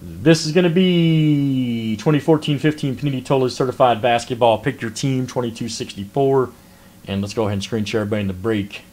This is going to be 2014-15 Panini Totally Certified Basketball. Pick your team, 2264. And let's go ahead and screen share everybody in the break.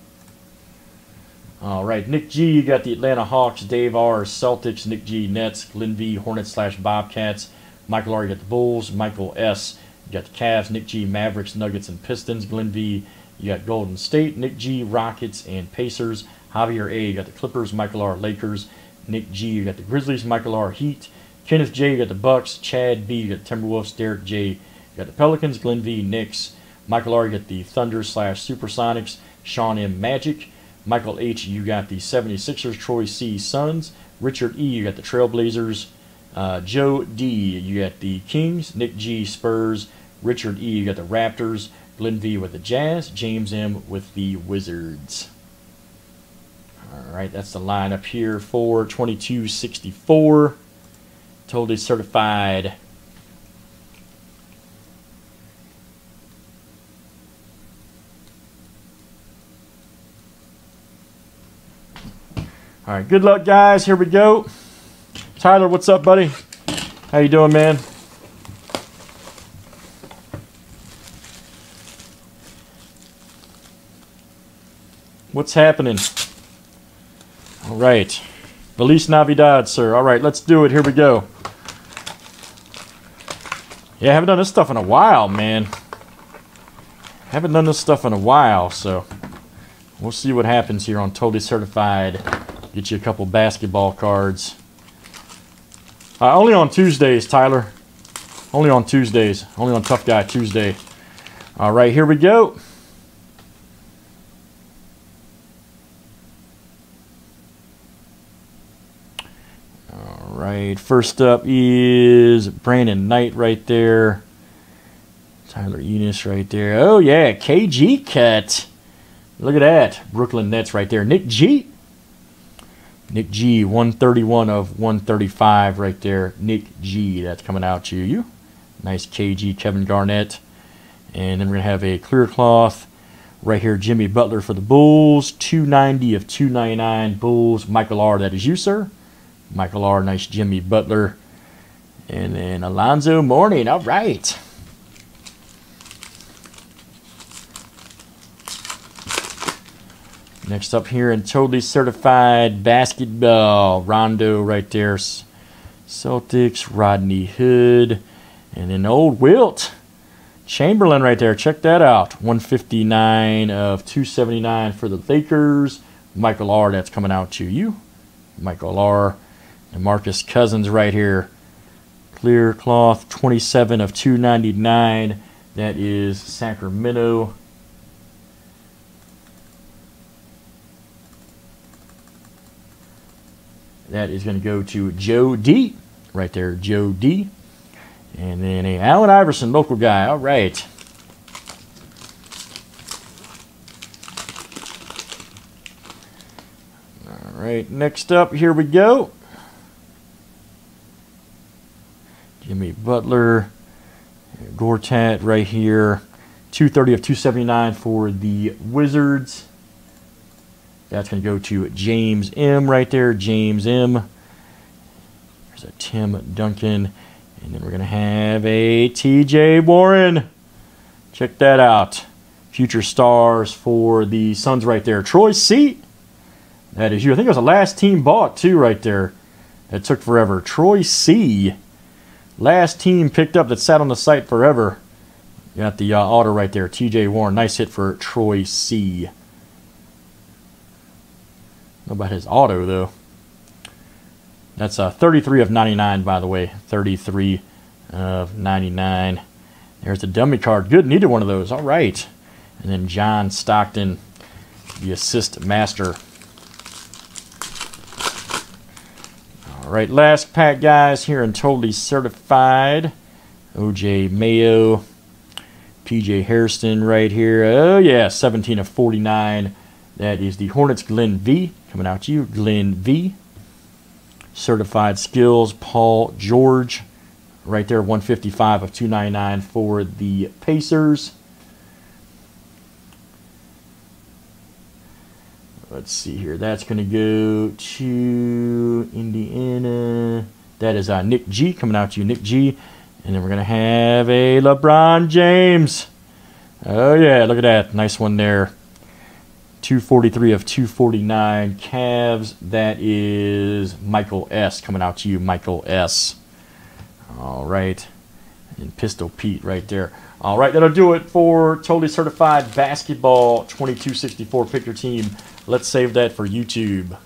All right, Nick G, you got the Atlanta Hawks. Dave R, Celtics. Nick G, Nets. Glenn V, Hornets/Bobcats. Michael R, you got the Bulls. Michael S, you got the Cavs. Nick G, Mavericks, Nuggets, and Pistons. Glenn V, you got Golden State. Nick G, Rockets and Pacers. Javier A, you got the Clippers. Michael R, Lakers. Nick G, you got the Grizzlies. Michael R, Heat. Kenneth J, you got the Bucks. Chad B, you got the Timberwolves. Derek J, you got the Pelicans. Glenn V, Knicks. Michael R, you got the Thunder/Supersonics. Sean M, Magic. Michael H, you got the 76ers. Troy C, Suns. Richard E, you got the Trailblazers. Joe D, you got the Kings. Nick G, Spurs. Richard E, you got the Raptors. Glenn V with the Jazz. James M with the Wizards. All right, that's the lineup here for 2264. Totally certified. All right, good luck, guys. Here we go. Tyler, what's up, buddy? How you doing, man? What's happening? All right. Feliz Navidad, sir. All right, let's do it. Here we go. Yeah, I haven't done this stuff in a while, man. Haven't done this stuff in a while, so we'll see what happens here on Totally Certified. Get you a couple basketball cards. Only on Tuesdays, Tyler. Only on Tuesdays. Only on Tough Guy Tuesday. All right, here we go. All right, first up is Brandon Knight right there. Tyler Enos right there. Oh, yeah, KG cut. Look at that. Brooklyn Nets right there. Nick G. Nick G, 131 of 135 right there. Nick G, that's coming out to you. Nice KG, Kevin Garnett. And then we're going to have a clear cloth right here. Jimmy Butler for the Bulls. 290 of 299 Bulls. Michael R, that is you, sir. Michael R, nice Jimmy Butler. And then Alonzo Mourning. All right. Next up here in Totally Certified Basketball, Rondo right there. Celtics, Rodney Hood. And then old Wilt Chamberlain right there. Check that out. 159 of 279 for the Lakers. Michael R, that's coming out to you. Michael R. And Marcus Cousins right here. Clear cloth, 27 of 299. That is Sacramento. That is going to go to Joe D. Right there, Joe D. And then a Allen Iverson, local guy. All right. All right, next up, here we go. Jimmy Butler. Gortat right here. 230 of 279 for the Wizards. That's going to go to James M right there. James M. There's a Tim Duncan. And then we're going to have a TJ Warren. Check that out. Future stars for the Suns right there. Troy C. That is you. I think it was the last team bought too right there. That took forever. Troy C. Last team picked up that sat on the site forever. Got the auto right there. TJ Warren. Nice hit for Troy C. Know about his auto, though. That's 33 of 99, by the way. 33 of 99. There's the dummy card. Good, needed one of those. All right. And then John Stockton, the assist master. All right, last pack, guys, here in Totally Certified. OJ Mayo. PJ Hairston right here. Oh, yeah, 17 of 49. That is the Hornets, Glenn V. Coming out to you, Glenn V. Certified Skills, Paul George. Right there, 155 of 299 for the Pacers. Let's see here. That's going to go to Indiana. That is Nick G coming out to you, Nick G. And then we're going to have a LeBron James. Oh, yeah, look at that. Nice one there. 243 of 249. Cavs, that is Michael S. coming out to you, Michael S. All right. And Pistol Pete right there. All right, that'll do it for Totally Certified Basketball 2264. Pick your team. Let's save that for YouTube.